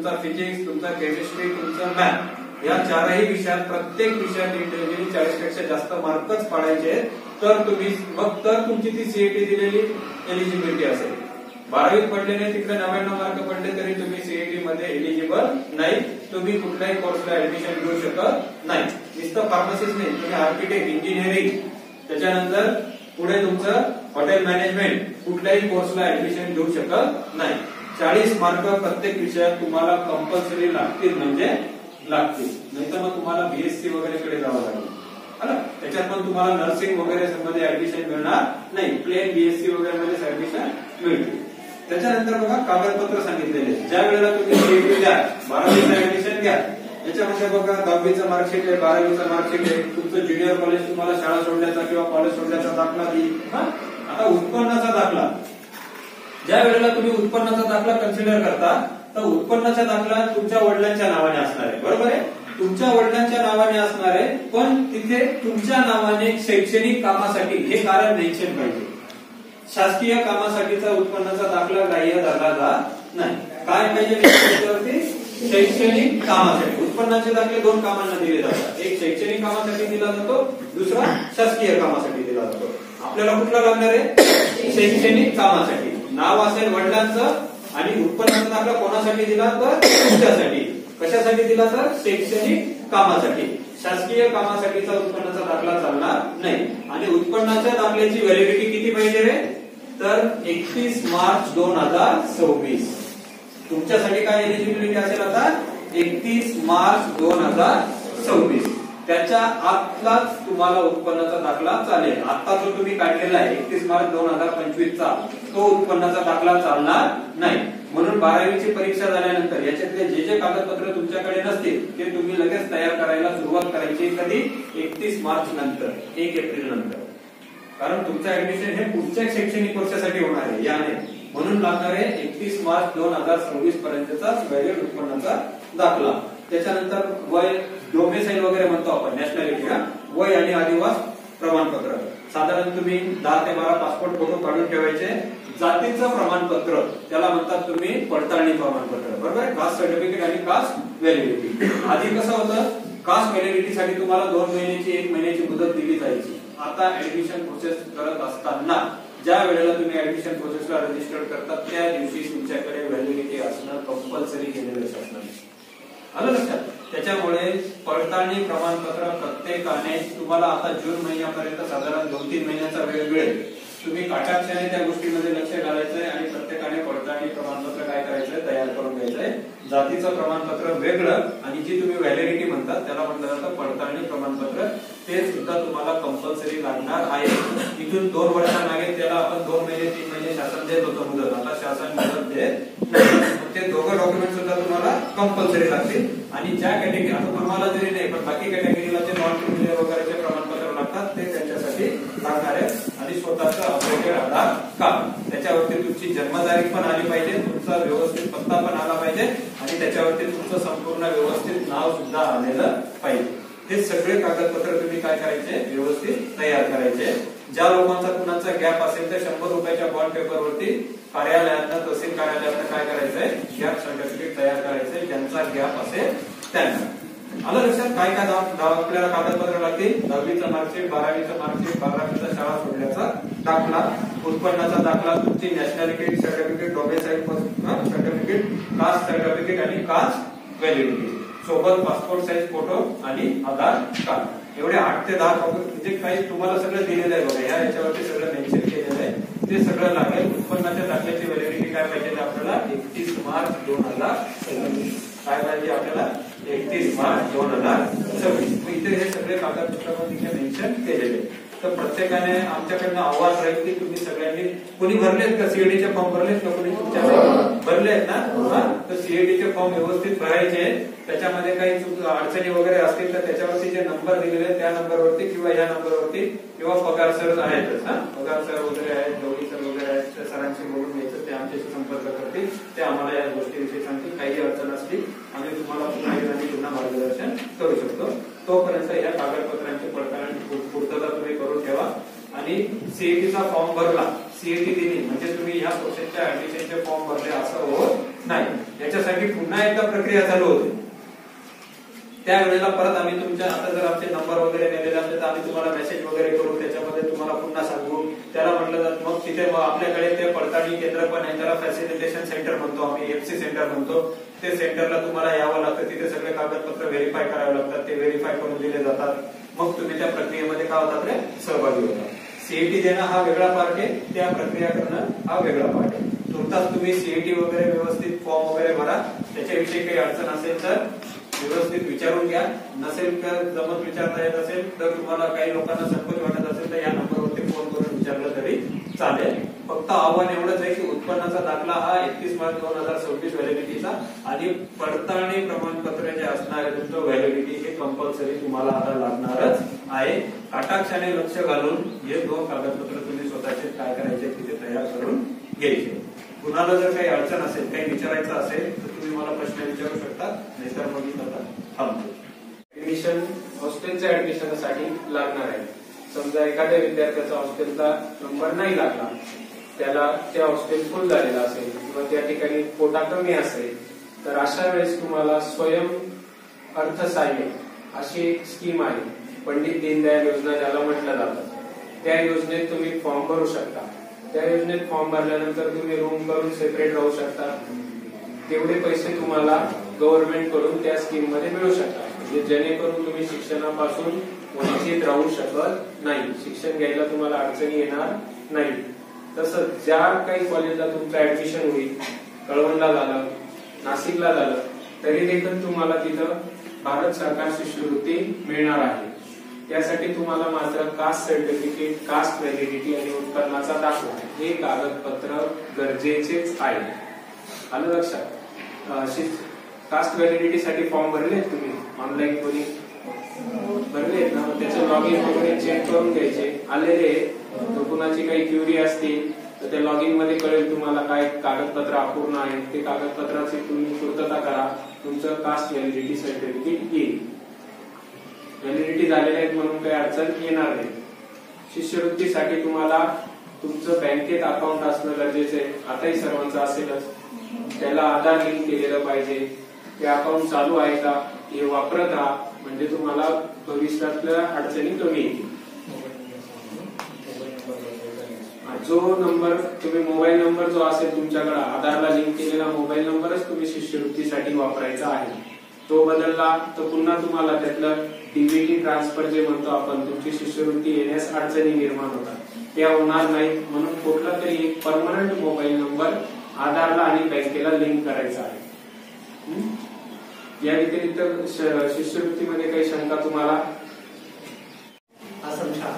तुमचा फिजिक्स, तुमचा केमिस्ट्री, तुमचा मॅथ, या चारही विषयात प्रत्येक विषयात इंडिव्हिज्युअली 40 पेक्षा जास्त मार्कच पाडायचे, तर तुम्ही मग तर तुमची ती सीईटी दिलेली एलिजिबिलिटी असेल. 12वीत पडले नाही, तिकडे 99 मार्क पडले तरी तुम्ही सीईटी मध्ये एलिजिबल नाही. तुम्ही कुठल्याही कोर्सला ऍडमिशन घेऊ शकत नाही. नुसतं फार्मसिस्ट नाही, तुम्ही आर्किटेक्ट, इंजिनिअरिंग, त्याच्यानंतर पुढे तुमचं हॉटेल मॅनेजमेंट, कुठल्याही कोर्सला ऍडमिशन घेऊ शकत नाही. 40 मार्क प्रत्येक विषयात तुम्हाला कंपल्सरी लागतील, म्हणजे लागतील. नाहीतर मग तुम्हाला बीएससी वगैरे कडे जावं लागेल. त्याच्यात पण तुम्हाला नर्सिंग वगैरे मध्ये ऍडमिशन मिळणार नाही. प्लेन बीएससी वगैरे मध्ये ऍडमिशन मिळते. त्याच्यानंतर बघा कागदपत्र सांगितलेले. ज्या वेळेला तुम्ही सीईटी द्या, 12वीचं ऍडमिशन घ्या, याच्यामध्ये बघा 10वीचं मार्कशीट आहे, 12वीचं मार्कशीट आहे, तुमचं ज्युनियर कॉलेज तुम्हाला शाळा सोडण्याचा किंवा कॉलेज सोडण्याचा दाखला देईल. आता उत्पन्नाचा दाखला, ज्या वेळेला तुम्ही उत्पन्नाचा दाखला कन्सिडर करता, तर उत्पन्नाचा दाखला तुमच्या वडिलांच्या नावाने असणार आहे. बरोबर आहे, तुमच्या वडिलांच्या नावाने असणार आहे. पण तिथे तुमच्या नावाने शैक्षणिक कामासाठी हे कारण मेन्शन पाहिजे. शासकीय कामासाठीचा उत्पन्नाचा दाखला ग्राह्य धरला जात नाही. काय पाहिजे त्याच्यावरती? शैक्षणिक कामासाठी. उत्पन्नाचे दाखले 2 कामांना दिले जातात. एक शैक्षणिक कामासाठी दिला जातो, दुसरा शासकीय कामासाठी दिला जातो. आपल्याला कुठला लागणार आहे? शैक्षणिक कामासाठी. नाव असेल वडिलांचं आणि उत्पन्नाचा दाखला कोणासाठी दिला? तर तुमच्यासाठी. कशासाठी दिला? तर शैक्षणिक कामासाठी. शासकीय कामासाठीचा उत्पन्नाचा दाखला चालणार नाही. आणि उत्पन्नाच्या दाखल्याची व्हॅलिडिटी किती पाहिजे रे? तर 31 मार्च 2026. तुमच्यासाठी काय एलिजिबिलिटी असेल आता? 31 मार्च 2026. त्याच्या आतलाच तुम्हाला उत्पन्नाचा दाखला चालेल. आता जो तुम्ही काढलेला आहे 31 मार्च 2025 चा, तो उत्पन्नाचा दाखला चालणार नाही. म्हणून 12वीची परीक्षा झाल्यानंतर याच्यातले जे कागदपत्र तुमच्याकडे नसतील ते तुम्ही लगेच तयार करायला सुरुवात करायची. कधी? 31 मार्च नंतर, 1 एप्रिल नंतर. कारण तुमचं ऍडमिशन हे पुढच्या शैक्षणिक वर्षासाठी होणार आहे, याने. म्हणून लागणार आहे 31 मार्च 2026 पर्यंतचा व्हॅलिड उत्पन्नाचा दाखला. त्याच्यानंतर वय, डोमेसाईल वगैरे म्हणतो आपण, नॅशनॅलिटी, वय आणि आदिवास प्रमाणपत्र. साधारण तुम्ही 10 ते 12 पासपोर्ट फोटो काढून ठेवायचे. जातीचं प्रमाणपत्र, त्याला म्हणतात तुम्ही पडताळणी प्रमाणपत्र. बरोबर आहे, कास्ट सर्टिफिकेट आणि कास्ट व्हॅलिडिटी. आधी कसं होतं? कास्ट व्हॅलिडिटी साठी तुम्हाला 2 महिन्याची 1 महिन्याची मुदत दिली जायची. आता ऍडमिशन प्रोसेस करत असताना ज्या वेळेला तुम्ही ऍडमिशन प्रोसेसला रजिस्टर करता त्या दिवशी तुमच्याकडे व्हॅलिडिटी असणं कंपल्सरी केलेलं असणार. आलं लक्षात? त्याच्यामुळे पडताळणी प्रमाणपत्र प्रत्येकाने तुम्हाला आता जून महिन्यापर्यंत साधारण 2-3 महिन्याचा वेळ मिळेल. तुम्ही काटाक्षाने त्या गोष्टीमध्ये लक्ष घालायचंय आणि प्रत्येकाने पडताळणी प्रमाणपत्र काय करायचंय? तयार करून घ्यायचंय. जातीचं प्रमाणपत्र वेगळं आणि जी तुम्ही व्हॅलिडिटी म्हणतात त्याला म्हटलं जातं पडताळणी प्रमाणपत्र, ते सुद्धा तुम्हाला कंपल्सरी लागणार आहे. इथून 2 वर्षांमागे त्याला आपण 2 महिने 3 महिने शासन देत होतं मुदत, आता शासन मुदत देत नाही. ते दोघं डॉक्युमेंट सुद्धा तुम्हाला कंपल्सरी लागतील. आणि ज्या कॅटेगरी, आता तुम्हाला जरी नाही पण बाकी कॅटेगरीला जे नॉन क्रिमिनल वगैरेचे प्रमाणपत्र लागतात ते त्यांच्यासाठी लागणार आहे. आणि स्वतःचा अपडेटेड आधार कार्ड, त्याच्यावरती तुमची जन्मतारीख पण आली पाहिजे, तुमचा व्यवस्थित पत्ता पण आला पाहिजे आणि त्याच्यावरती तुमचं संपूर्ण व्यवस्थित नाव सुद्धा आलेलं पाहिजे. हे सगळे कागदपत्र तुम्ही काय करायचे? व्यवस्थित तयार करायचे. ज्या लोकांचा कुणाचा गॅप असेल तर 100 रुपयाच्या बॉन्ड पेपरवरती कार्यालयातनं, तहसील कार्यालयातनं काय करायचंय? गॅप सर्टिफिकेट तयार करायचंय. ज्यांचा गॅप असेल त्यांना. आलं लक्षात? काय काय आपल्याला कागदपत्र लागतील? 10वीचं मार्कशीट, 12वीचं मार्कशीट, 12वीचा शाळा सोडल्याचा दाखला, उत्पन्नाचा दाखला, तुमची nationality certificate, domicile certificate, caste certificate आणि कास्ट व्हॅलिडिटी, सोबत पासपोर्ट साईज फोटो आणि आधार कार्ड. एवढे 8 ते 10 म्हणजे काही तुम्हाला सगळं दिलेलं आहे बघा. याच्यावरती सगळं मेन्शन केलेलं आहे, ते सगळं लागेल. उत्पन्नाच्या दाखल्याची व्हॅलिडिटी काय पाहिजे आपल्याला? 31 मार्च 2026. काय पाहिजे आपल्याला? 31 मार्च 2026. इथे हे सगळे कागदपत्र तिथे मेन्शन केलेले. तर प्रत्येकाने आमच्याकडनं आवाज राहील की तुम्ही सगळ्यांनी, कोणी भरलेत का सीएडीचे फॉर्म? भरलेत का कोणी? तुमच्या भरलेत ना? तर सीएडीचे फॉर्म व्यवस्थित भरायचे. त्याच्यामध्ये काही अडचणी वगैरे असतील तर त्याच्यावरती जे नंबर दिलेले त्या नंबरवरती किंवा या नंबरवरती, किंवा पगार सर आहेतच, पगार सर वगैरे आहेत, गौरी सर वगैरे आहेत, त्या सरांशी बोलून घ्यायचं. ते आमच्याशी संपर्क करतील, ते आम्हाला या गोष्टीविषयी सांगतील. काही अडचण असली आम्ही तुम्हाला पुन्हा मार्गदर्शन करू शकतो. तोपर्यंत या कागदपत्रांची पडताळणी पूर्तता तुम्ही करून ठेवा. आणि सीईटीचा फॉर्म भरला, सीईटी दिली म्हणजे तुम्ही ह्या प्रोसेसच्या ऍडमिशनचे फॉर्म भरले असं होत नाही, याच्यासाठी पुन्हा एकदा प्रक्रिया चालू होते. त्यावेळेला परत आम्ही तुमच्या आता जर आमचे नंबर वगैरे नेलेले असले तर आम्ही तुम्हाला मेसेज वगैरे करू, त्याच्यामध्ये तुम्हाला पुन्हा सांगू. त्याला म्हटलं जात मग तिथे आपल्याकडे ते पडताळणी केंद्र पण आहे, त्याला फॅसिलिटेशन सेंटर म्हणतो आम्ही, FC सेंटर म्हणतो. ते सेंटरला तुम्हाला यावं लागतं, तिथे सगळे कागदपत्र व्हेरीफाय करावे लागतात, ते व्हेरीफाय करून दिले जातात. मग तुम्ही त्या प्रक्रियेमध्ये काय होतात रे सहभागी होतात. सीईटी देणं हा वेगळा पार्ट आहे, त्या प्रक्रिया करणं हा वेगळा पार्ट आहे. तुर्तास तुम्ही सीईटी वगैरे व्यवस्थित फॉर्म वगैरे भरा, त्याच्याविषयी काही अडचण असेल तर व्यवस्थित विचारून घ्या. नसेल तर जमत विचारता येत असेल तर तुम्हाला काही लोकांना संकोच वाटत असेल तर या नंबरवरती फोन करून विचारलं तरी चालेल. फक्त आव्हान एवढंच आहे की उत्पन्नाचा दाखला हा 31 मार्च 2026 व्हॅलिडिटीचा आणि पडताळणी प्रमाणपत्र जे असणार आहे तुमचं व्हॅलिडिटी हे कंपल्सरी तुम्हाला आता लागणारच आहे. कटाक्षाने लक्ष घालून हे 2 कागदपत्र तुम्ही स्वतःचे काय करायचे तिथे तयार करून घ्यायचे. कुणाला जर काही अडचण असेल, काही विचारायचं असेल तर तुम्ही मला प्रश्न विचारू शकता, नाहीतर मग मी आता थांबतो. ऍडमिशन हॉस्टेलच्या ऍडमिशनसाठी लागणार आहे. समजा एखाद्या विद्यार्थ्याचा हॉस्टेलचा नंबर नाही लागला, त्याला त्या हॉस्टेल फुल झालेला असेल किंवा त्या ठिकाणी कोटा कमी असेल, तर अशा वेळेस तुम्हाला स्वयं अर्थसहाय्य अशी एक स्कीम आहे, पंडित दीनदयाल योजना ज्याला म्हटलं जातं. त्या योजनेत तुम्ही फॉर्म भरू शकता. त्या योजनेत फॉर्म भरल्यानंतर तुम्ही रूम करून सेपरेट राहू शकता. तेवढे पैसे तुम्हाला गव्हर्नमेंट कडून त्या स्कीम मध्ये मिळू शकतात, म्हणजे जेणेकरून तुम्ही शिक्षणापासून वंचित राहू शकत नाही, शिक्षण घ्यायला तुम्हाला अडचणी येणार नाही. तसंच ज्या काही कॉलेजला तुमचं ऍडमिशन होईल, कळवणला झालं, नाशिकला झालं, तरी देखील तुम्हाला तिथं भारत सरकार शिष्यवृत्ती मिळणार आहे. त्यासाठी तुम्हाला मात्र कास्ट सर्टिफिकेट, कास्ट व्हॅलिडिटी आणि उत्पन्नाचा दाखला हे कागदपत्र गरजेचेच आहे. आलं लक्षात? कास्ट व्हॅलिडिटी साठी फॉर्म भरले तुम्ही ऑनलाईन, कोणी भरले ना? त्याचे लॉगिन वगैरे चेक करून घ्यायचे. आलेले तर कुणाची काही क्युरी असतील तर त्या लॉगिन मध्ये कळेल तुम्हाला काय कागदपत्र अपूर्ण आहेत, ते कागदपत्राची तुम्ही पूर्तता करा, तुमचं कास्ट व्हॅलिडिटी सर्टिफिकेट येईल. व्हॅलिडिटी झालेले आहेत म्हणून काही अडचण येणार नाही. शिष्यवृत्तीसाठी तुम्हाला तुमचं बँकेत अकाउंट असणं गरजेचं आहे. आताही सर्वांचं असेलच. त्याला आधार लिंक केलेलं पाहिजे. ते अकाउंट चालू आहे का हे वापरत राहा, म्हणजे तुम्हाला भविष्यातल्या अडचणी कमी येतील. जो नंबर तुम्ही मोबाईल नंबर जो असेल तुमच्याकडे आधारला लिंक केलेला मोबाईल नंबरच तुम्ही शिष्यवृत्तीसाठी वापरायचा आहे. तो बदलला तर पुन्हा तुम्हाला त्यातलं डीबीटी ट्रान्सफर जे म्हणतो आपण, तुमची शिष्यवृत्ती येण्यास अडचणी निर्माण होतात, त्या होणार नाही. म्हणून कुठला तरी एक परमनंट मोबाईल नंबर आधारला आणि बँकेला लिंक करायचा आहे. या व्यतिरिक्त शिष्यवृत्तीमध्ये काही शंका तुम्हाला? आसमशा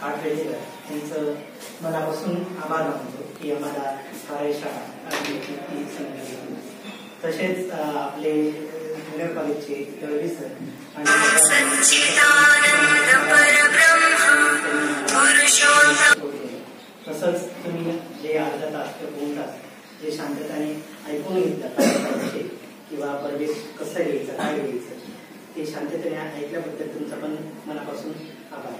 काठवेकर यांचं मनापासून आभार मानतो की आम्हाला कार्यशाळा तसेच आपले ज्युनियर कॉलेजचे दळवी सर तसंच तुम्ही जे अर्धा तास किंवा 2 तास जे शांतताने ऐकून घेतलं किंवा प्रवेश कसं घ्यायचं, काय घ्यायचं ते शांततेने ऐकल्याबद्दल तुमचा पण मनापासून आभार.